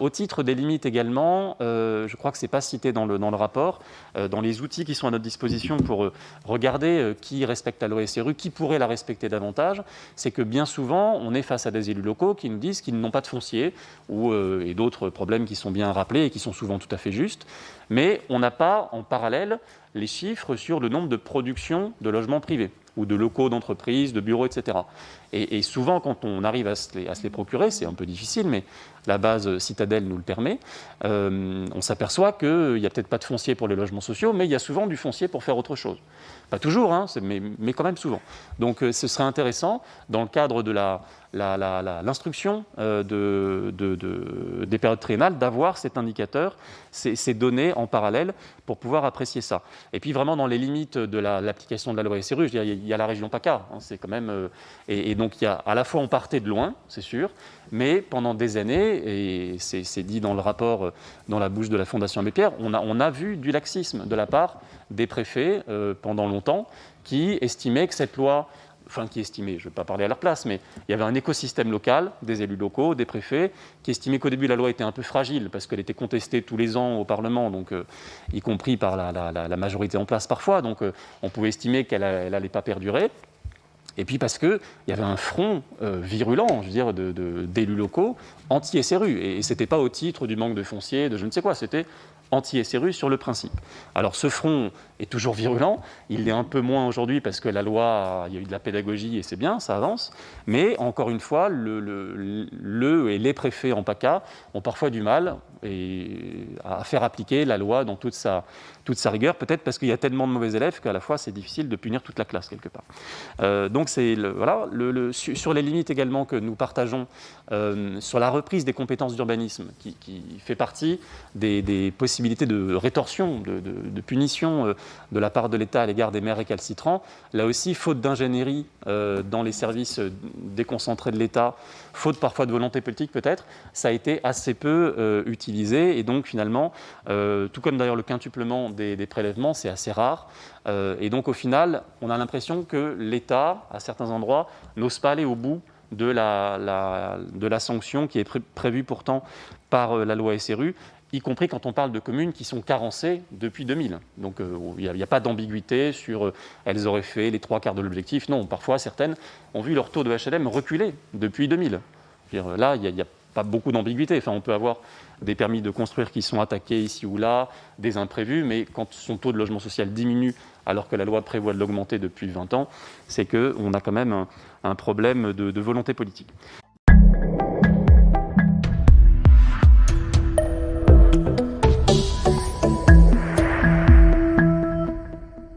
Au titre des limites également, je crois que ce n'est pas cité dans le rapport, dans les outils qui sont à notre disposition pour regarder qui respecte la loi SRU, qui pourrait la respecter davantage, c'est que bien souvent, on est face à des élus locaux qui nous disent qu'ils n'ont pas de foncier, et d'autres problèmes qui sont bien rappelés et qui sont souvent tout à fait justes, mais on n'a pas en parallèle les chiffres sur le nombre de productions de logements privés ou de locaux d'entreprise, de bureaux, etc. Et souvent, quand on arrive à se les procurer, c'est un peu difficile, mais la base Citadel nous le permet, on s'aperçoit qu'il n'y a peut-être pas de foncier pour les logements sociaux, mais il y a souvent du foncier pour faire autre chose. Pas toujours, hein, mais quand même souvent. Donc ce serait intéressant, dans le cadre de l'instruction des périodes triennales, d'avoir cet indicateur, ces données en parallèle, pour pouvoir apprécier ça. Et puis vraiment, dans les limites de l'application de la loi SRU, je veux dire, il y a la région PACA, hein, c'est quand même... et donc, à la fois, on partait de loin, c'est sûr, mais pendant des années, et c'est dit dans le rapport, dans la bouche de la Fondation Abbé Pierre, on a vu du laxisme de la part des préfets pendant longtemps, qui estimaient que cette loi... Enfin, qui estimaient, je ne vais pas parler à leur place, mais il y avait un écosystème local, des élus locaux, des préfets, qui estimaient qu'au début, la loi était un peu fragile, parce qu'elle était contestée tous les ans au Parlement, donc, y compris par la majorité en place parfois, donc on pouvait estimer qu'elle n'allait pas perdurer. Et puis parce qu'il y avait un front virulent, je veux dire, d'élus locaux anti-SRU. Et ce n'était pas au titre du manque de foncier, de je ne sais quoi, c'était anti-SRU sur le principe. Alors ce front est toujours virulent, il l'est un peu moins aujourd'hui parce que la loi, il y a eu de la pédagogie et c'est bien, ça avance, mais encore une fois, et les préfets en PACA ont parfois du mal à faire appliquer la loi dans toute sa rigueur, peut-être parce qu'il y a tellement de mauvais élèves qu'à la fois c'est difficile de punir toute la classe quelque part. Donc c'est voilà, sur les limites également que nous partageons, sur la reprise des compétences d'urbanisme, qui fait partie des possibilités de rétorsion, de punition de la part de l'État à l'égard des maires récalcitrants. Là aussi, faute d'ingénierie dans les services déconcentrés de l'État, faute parfois de volonté politique peut-être, ça a été assez peu utilisé. Et donc finalement, tout comme d'ailleurs le quintuplement des prélèvements, c'est assez rare. Et donc au final, on a l'impression que l'État, à certains endroits, n'ose pas aller au bout de la sanction qui est prévue pourtant par la loi SRU, y compris quand on parle de communes qui sont carencées depuis 2000. Donc il n'y a pas d'ambiguïté sur elles auraient fait les 3/4 de l'objectif. Non, parfois certaines ont vu leur taux de HLM reculer depuis 2000. Là, il n'y a pas beaucoup d'ambiguïté. Enfin, on peut avoir des permis de construire qui sont attaqués ici ou là, des imprévus, mais quand son taux de logement social diminue alors que la loi prévoit de l'augmenter depuis 20 ans, c'est qu'on a quand même un problème de volonté politique.